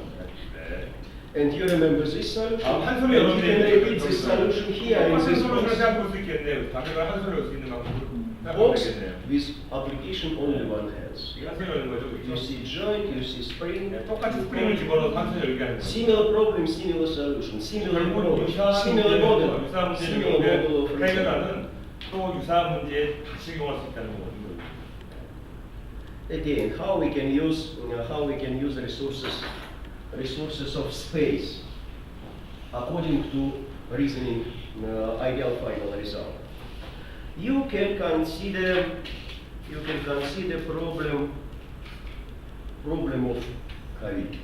네. And you remember this solution? 한 손에 And you can 여는데 repeat this solution here in 똑같은 this 솔루션을 box. 생각할 수 있겠네요. 담배가 한 손에 열수 있는 방법을 생각하면 Box 되겠네요. with application only one hands. 이게 한 손에 여는 거죠, You 그렇죠? see joint, you see spring. 똑같이 스프링을 집어넣어서 한 손에 열게 하는 거죠. Similar problem, similar solution, similar 결국 model, 유사한 similar model, 유사한 similar model of 문제를 해결하는 또 유사한 문제에 다시 적용할 수 있다는 거거든요. Again, how we can use resources of space according to reasoning ideal final result. You can consider problem of Kavik.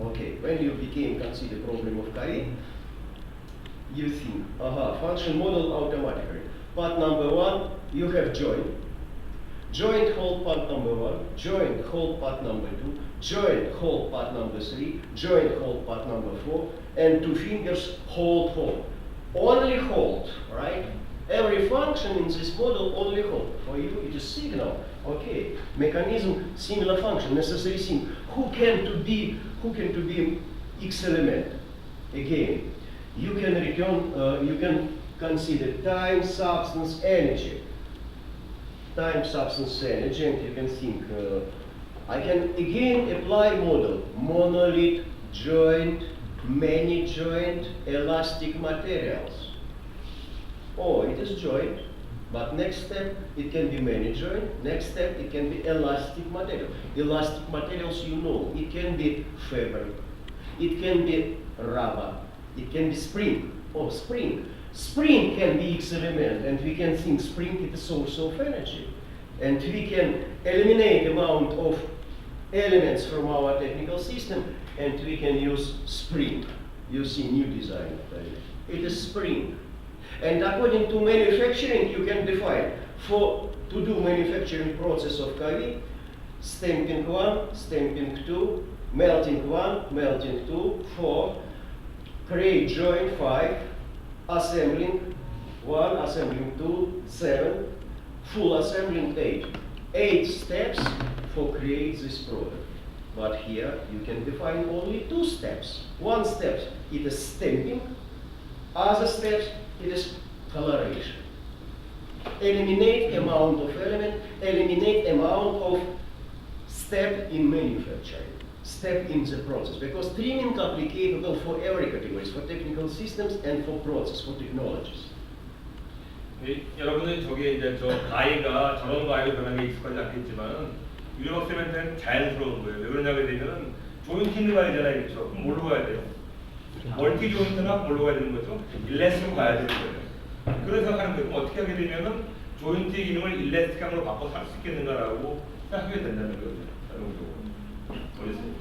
Okay, when you consider problem of Kavik, you think, function model automatically. Part number one, you have join. Joint hold part number one, joint hold part number two, joint hold part number three, joint hold part number four, and two fingers hold. Only hold, right? Every function in this model only hold. For you it is signal. Okay. Mechanism similar function, necessary thing. Who can to be X element? Again, you can consider time, substance, energy. Time, substance, energy, and you can think, I can again apply model, monolith, joint, many joint, elastic materials. Oh, it is joint, but next step it can be many joint, next step it can be elastic material. Elastic materials, you know, it can be fabric, it can be rubber, it can be spring. Oh, spring. Spring can be X element, and we can think spring is a source of energy. And we can eliminate amount of elements from our technical system, and we can use spring. You see new design of it. It is spring. And according to manufacturing, you can define to do manufacturing process of Kavik, stamping 1, stamping 2, melting 1, melting 2, 4, create joint 5, assembling 1, assembling 2, 7, full assembling 8. 8 steps for create this product. But here you can define only 2 steps. One step it is stamping, other steps it is coloration. Eliminate amount of element, eliminate amount of step in manufacturing, step in the process, because trimming applicable for every categories, for technical systems and for process, for technologies. 여러분은 저게 이제 저 가위가 저런 가위로 변하는 게 익숙하지 않겠지만 유리 학생한테는 자연스러운 거예요. 왜 그러냐고 되면은 조인트 있는 가위잖아요, 그렇죠? 그럼 뭘로 가야 돼요? 멀티 조인트나 뭘로 가야 되는 거죠? 일레스로 가야 되는 거예요. 그런 생각하는 거예요. 그럼 어떻게 하게 되면은 조인트 기능을 일렉트릭함으로 바꿔서 할 수 있겠는가라고 생각하게 된다는 거죠. 자동적으로. 어렸어요.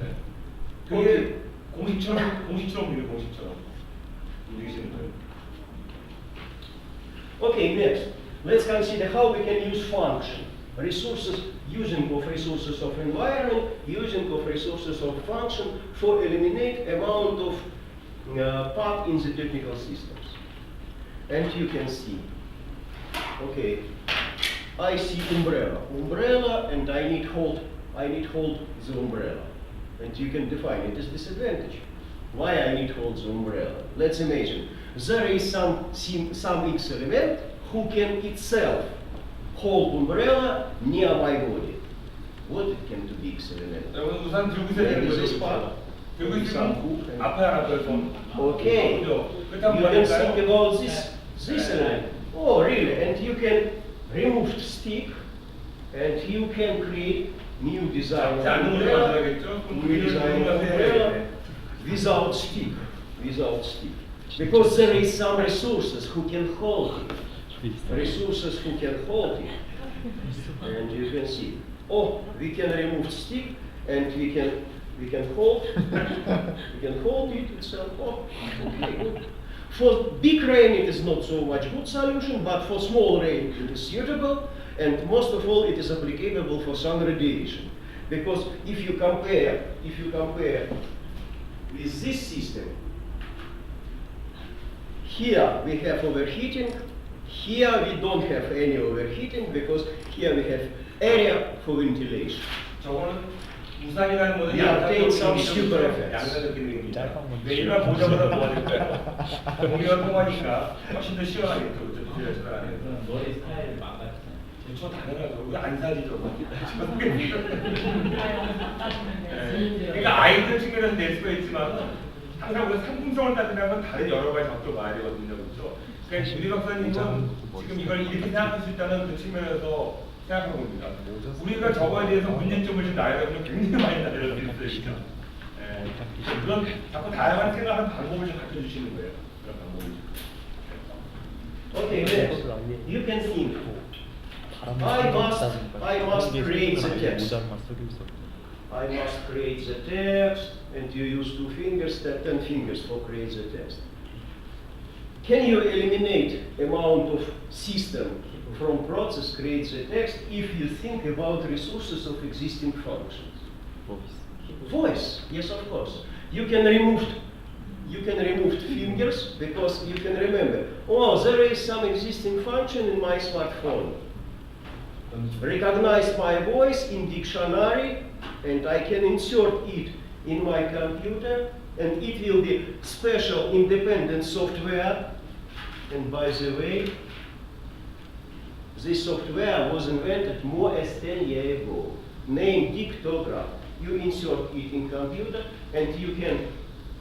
네. 그게 공식처럼 공식처럼 움직이시는 거예요. Okay, next. Let's consider how we can use function. Resources, using of resources of environment, using of resources of function for eliminate amount of part in the technical systems. And you can see, okay, I see umbrella, and I need hold the umbrella. And you can define it as disadvantage. Why I need hold the umbrella? Let's imagine there is some X element who can itself hold umbrella near my body. What it can to be X element? 여러분 우산 들고 있어야 There 되는 is this 거죠. part. 들고 Some 있으면 hook and- 앞에 하나 더 손. Okay, 그죠? you 그렇다고 can 말일까요? think about this element. Oh, really? And you can remove the stick, and you can create new design of 자, 앉는 걸로 umbrella, 만들어야겠죠? new design of umbrella 네. without stick. Because there is some resources who can hold it. Resources who can hold it. And you can see. Oh, we can remove stick, and we can hold it itself. Oh, okay, good. For big rain it is not so much good solution, but for small rain it is suitable, and most of all it is applicable for sun radiation. Because if you compare with this system, here we have overheating, here we don't have any overheating because here we have area for ventilation. 저거는 우산이라는 거는 We obtain some super effects. 양산적 기능입니다. 짧은 건 왜 일반 모자보다 도와줄까요? 공기가 통하니까 훨씬 더 시원하겠죠. 그죠? 잘 안 해요. 머리 스타일 망가지잖아요. 저 당연하죠. 우리 안 사지죠. 그러니까 아이들 측면에서 낼 수가 있지만 항상 우리가 상품성을 따지려면 다른 여러 가지角度봐야 되거든요. 그렇죠? 그러니까 유리 박사님은 지금 이걸 이렇게 생각할 수 있다는 그 측면에서 생각하고 봅니다. 우리가 저거에 대해서 문제점을 좀 나열하면 굉장히 많이 나열할 수 있어요. 그렇죠? 예. 그런 자꾸 다양한 생각하는 방법을 좀 가르쳐주시는 거예요. 그런 방법을. Okay, next. You can think. I must create the text. I must create the text, and you use 2 fingers, 10 fingers for create the text. Can you eliminate amount of system from process create the text if you think about resources of existing functions? Voice, yes, of course. You can remove fingers because you can remember, oh, there is some existing function in my smartphone. Recognize my voice in dictionary, and I can insert it in my computer, and it will be special independent software. And by the way, this software was invented more than 10 years ago, named dictograph. You insert it in computer, and you can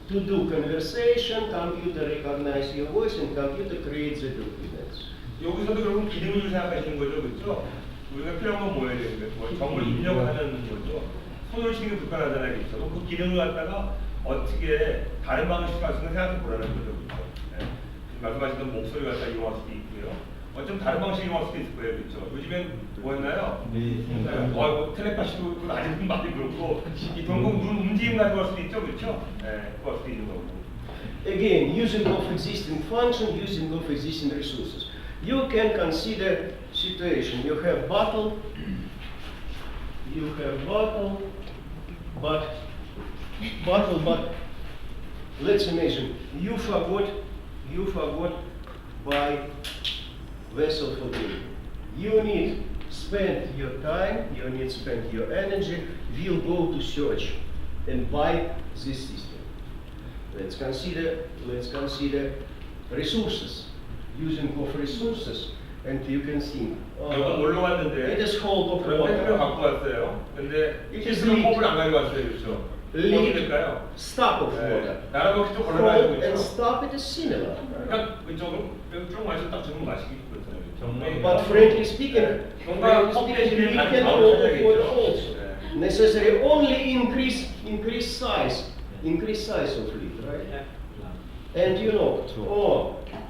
to do conversation, computer recognize your voice, and computer creates the documents. 여기서도 그럼 기능을 생각하시는 거죠, 그렇죠? 우리가 필요한 건 뭐예요, 정보를 입력하는 거죠. 손을 치는 게 불가능하잖아요, 그렇죠? 그 기능을 갖다가 어떻게 다른 방식으로 할 수 있는 생각해 보라는 거죠, 그렇죠? 네. 말씀하시던 목소리를 갖다 이용할 수도 있고요. 어쩜 다른 방식으로 이용할 수도 있을 거예요, 그렇죠? 요즘엔 뭐였나요? 뭐 텔레파시도 그건 아직은 많이 그렇고 이 동공 눈 움직임 가지고 할 수도 있죠, 그렇죠? 네, 그거 할 수도 있는 거고. Again, using of existing function, using of existing resources. You can consider situation. You have bottle, but let's imagine you forgot by vessel for drinking. You need spend your time, you need spend your energy, will go to search and buy this system. Let's consider resources. Using of resources, and you can see. 여기가 놀러 갔는데 It is hold of 펜을 water. 갖고 왔어요. 근데 It is 실수로 컵을 안 가져왔어요, 그렇죠? 어떻게 될까요? Stop of water. 나라가 혹시 좀 걸러가지고 Hold and 있죠? stop it is similar. 그러니까 좀 마시고 딱 저는 마시기 그렇잖아요. But frankly speaking, we can hold of water also. Necessary only increase size of it, right? And you know,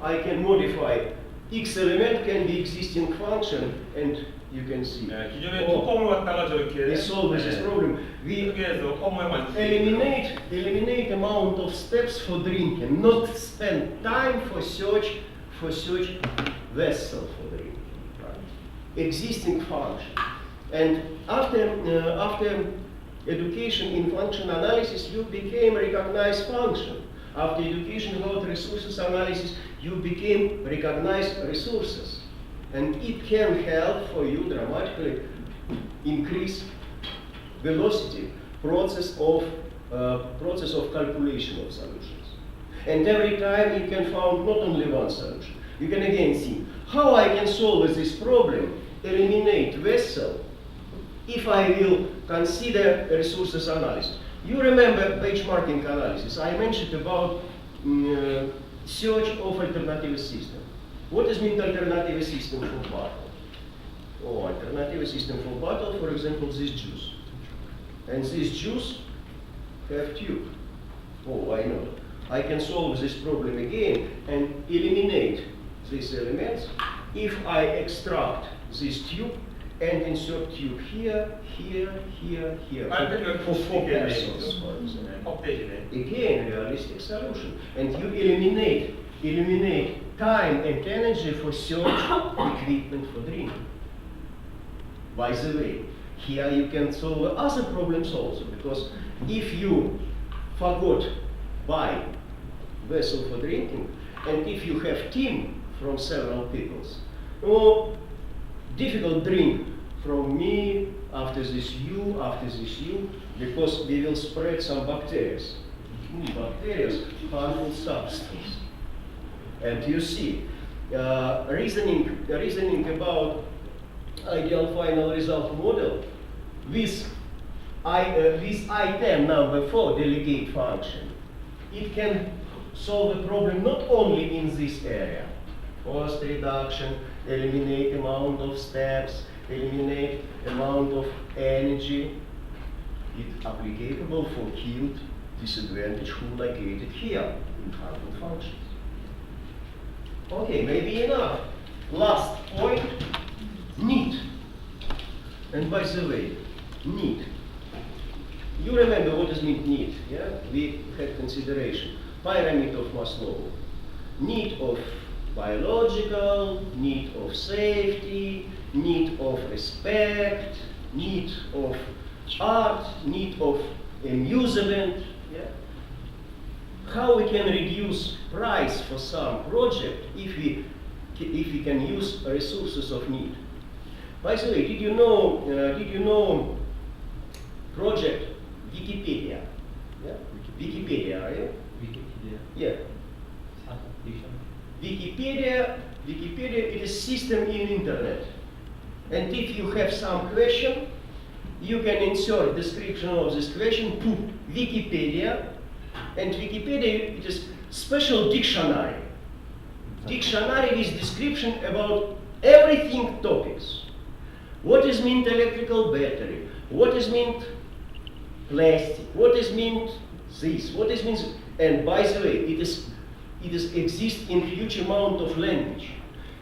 I can modify X element can be existing function, and you can see. 기존의 두 펌을 갖다가 저렇게 We solve this problem. We 크게 해서 펌을 만들 수 있어요. eliminate amount of steps for drinking, not spend time for search vessel for drinking. Right? Existing function. And after education in function analysis, you became recognized function. After education about resources analysis, you became recognized resources. And it can help for you dramatically increase velocity process of calculation of solutions. And every time you can find not only one solution. You can again see how I can solve this problem, eliminate vessel, if I will consider resources analysis. You remember benchmarking analysis. I mentioned about search of alternative system. What does mean alternative system for bottle? Oh, alternative system for bottle, for example, this juice. And this juice have tube. Oh, I know. I can solve this problem again and eliminate these elements if I extract this tube and insert tube here. For 4 persons, for example. Again, realistic solution. And you eliminate time and energy for search equipment for drinking. By the way, here you can solve other problems also, because if you forgot buy vessel for drinking, and if you have team from several peoples, difficult drink from me, after this you, because we will spread some bacteria. Bacteria, harmful substance. And you see, reasoning about ideal final result model with item number 4, delegate function, it can solve the problem not only in this area. Cost reduction, eliminate amount of steps, eliminate amount of energy. It's applicable for killed disadvantage who located here in harmful functions. Okay, maybe enough. Last point, need. And by the way, need. You remember what does mean need, yeah? We had consideration. Pyramid of Maslow. Need of biological, need of safety, need of respect, need of art, need of amusement. Yeah? How we can reduce price for some project if we can use resources of need? By the way, did you know project Wikipedia? Yeah? Wikipedia, are you? Wikipedia. Yeah. Wikipedia it is system in internet. And if you have some question, you can insert description of this question, put Wikipedia, and Wikipedia it is special dictionary. Dictionary with description about everything topics. What is meant electrical battery? What is meant plastic? What is meant this? What is meant? And by the way, it exists in huge amount of language.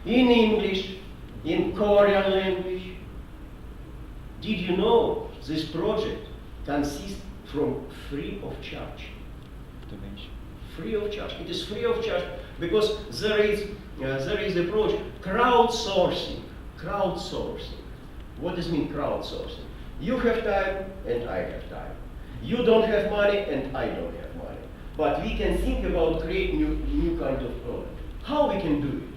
In English, in Korean language. Did you know this project consists from free of charge? Donation. Free of charge. It is free of charge because there is a project crowdsourcing. Crowdsourcing. What does mean crowdsourcing? You have time and I have time. You don't have money and I don't have money. But we can think about creating new kind of product. How we can do it?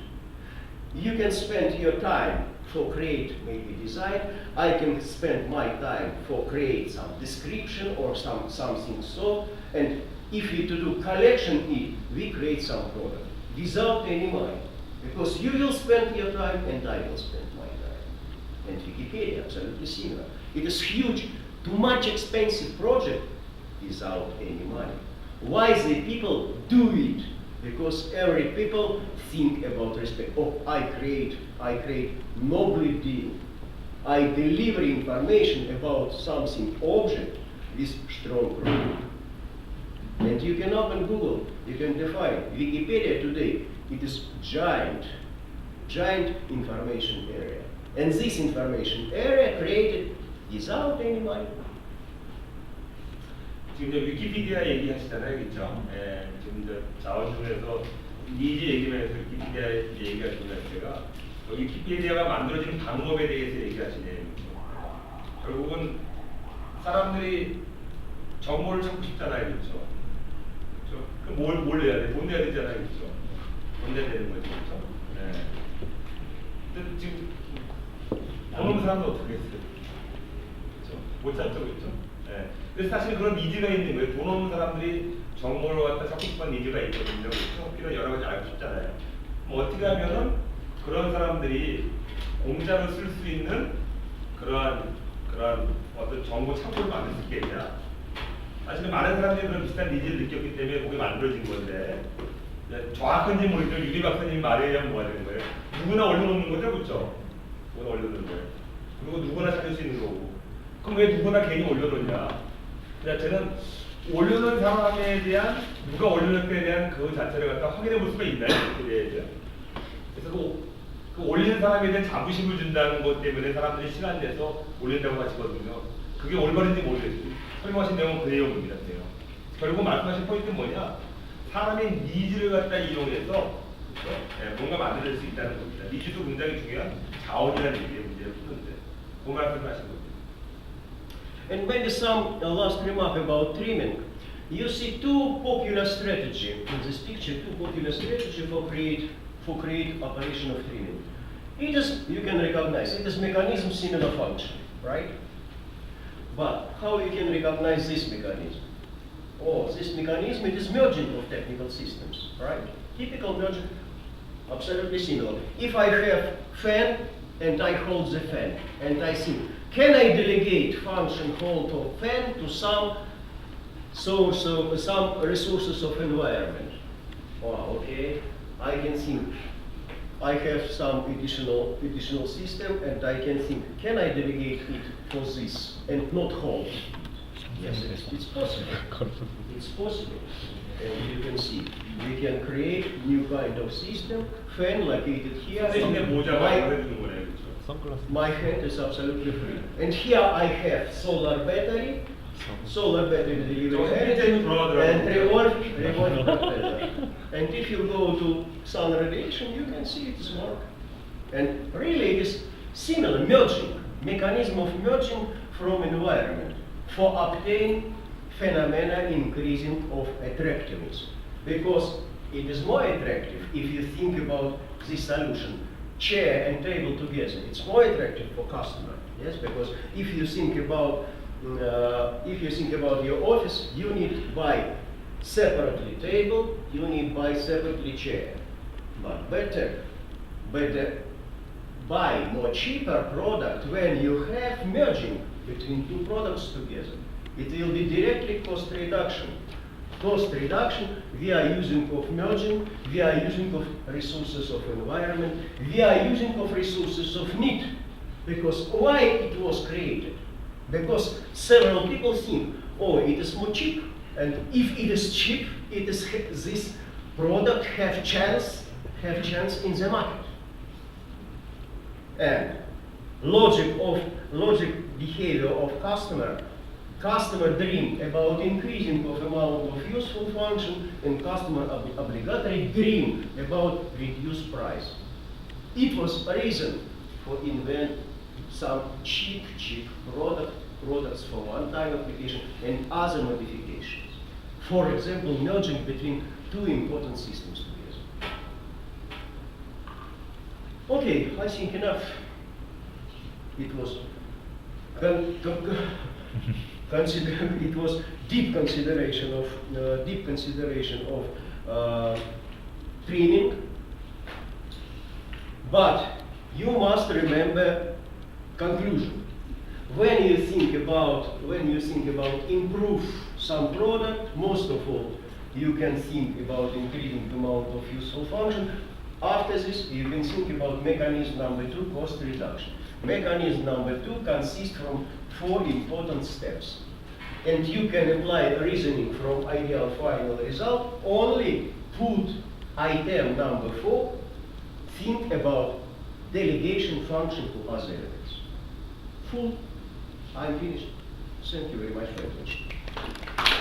You can spend your time for create maybe design. I can spend my time for create some description or something so. And if we to do collection, we create some product without any money. Because you will spend your time and I will spend my time. And Wikipedia, absolutely similar. It is huge, too much expensive project without any money. Why the people do it? Because every people think about respect. Oh, I create noble deal. I deliver information about something object with strong proof. And you can open Google, you can define Wikipedia today. It is giant giant information area. And this information area created without any money. 지금 이제 위키피디아 얘기하시잖아요, 그렇죠? 예, 지금 이제 자원 중에서 니즈 얘기면서 위키피디아 얘기하시는 제가 위키피디아가 만들어진 방법에 대해서 얘기하시네요. 결국은 사람들이 정보를 찾고 싶잖아요, 그렇죠? 그렇죠? 그럼 뭘 내야 돼? 돈 내야 되잖아요, 그렇죠? 돈 내야 되는 거죠, 그렇죠? 네. 근데 지금 돈 없는 사람은 어떻게 했어요? 그렇죠? 못 찾죠, 그렇죠? 네. 그래서 사실 그런 니즈가 있는 거예요. 돈 없는 사람들이 정보를 갖다 찾고 싶은 니즈가 있거든요, 그렇죠? 필요 여러 가지 알고 싶잖아요. 뭐 어떻게 하면은 그런 사람들이 공짜로 쓸 수 있는 그러한 어떤 정보 창고를 만들 수 있겠냐? 사실은 많은 사람들이 그런 비슷한 니즈를 느꼈기 때문에 그게 만들어진 건데 정확한지 모르겠지만 유리 박사님 말에 의하면 뭐가 되는 거예요? 누구나 올려놓는 거죠, 그렇죠? 누구나 올려놓는 거예요. 그리고 누구나 찾을 수 있는 거고. 그럼 왜 누구나 괜히 올려놓냐? 자체는 올려놓은 사람에 대한 누가 올려놓기에 대한 그 자체를 갖다 확인해 볼 수가 있나요? 그래서 그 올리는 사람에 대한 자부심을 준다는 것 때문에 사람들이 시간 내서 올린다고 하시거든요. 그게 올바른지 모르겠어요. 설명하신 내용은 그 내용입니다. 결국 말씀하신 포인트는 뭐냐? 사람의 니즈를 갖다 이용해서 뭔가 만들어낼 수 있다는 겁니다. 니즈도 굉장히 중요한 자원이라는 얘기의 문제를 푸는데 그 말씀을 하신 겁니다. And maybe some last remark about trimming. You see two popular strategy in this picture, two popular strategy for create operation of trimming. It is, you can recognize, it is mechanism similar function, right? But how you can recognize this mechanism? Oh, this mechanism, it is merging of technical systems, right? Typical merging, absolutely similar. If I have fan and I hold the fan and I think, can I delegate function hold of fan to some source of some resources of environment? Oh, okay, I can think. I have some additional system and I can think, can I delegate it for this and not hold? Yes, it's possible. It's possible. And you can see, we can create new kind of system, fan located here. My hand is absolutely free. And here I have solar battery delivery energy, and reward battery. And if you go to sun radiation, you can see it's work. And really it is similar, merging, mechanism of merging from environment for obtain phenomena increasing of attractiveness. Because it is more attractive if you think about this solution, chair and table together. It's more attractive for customer, yes, because if you think about your office, you need buy separately table, you need buy separately chair. But better buy more cheaper product when you have merging between two products together. It will be directly cost reduction. Cost reduction via using of merging, via using of resources of environment, via using of resources of need. Because why it was created? Because several people think, oh, it is more cheap, and if it is cheap, it is this product have chance in the market. And logic behavior of customer dream about increasing of amount of useful function, and customer obligatory dream about reduced price. It was a reason for invent some cheap products for one-time application and other modifications. For example, merging between two important systems together. Okay, I think enough. It was it was deep consideration of trimming, but you must remember conclusion. When you think about improve some product, most of all you can think about increasing the amount of useful function. After this, you can think about mechanism number 2, cost reduction. Mechanism number 2 consists from 4 important steps. And you can apply reasoning from ideal final result, only put item number 4 think about delegation function to other elements. Full. I'm finished. Thank you very much for attention.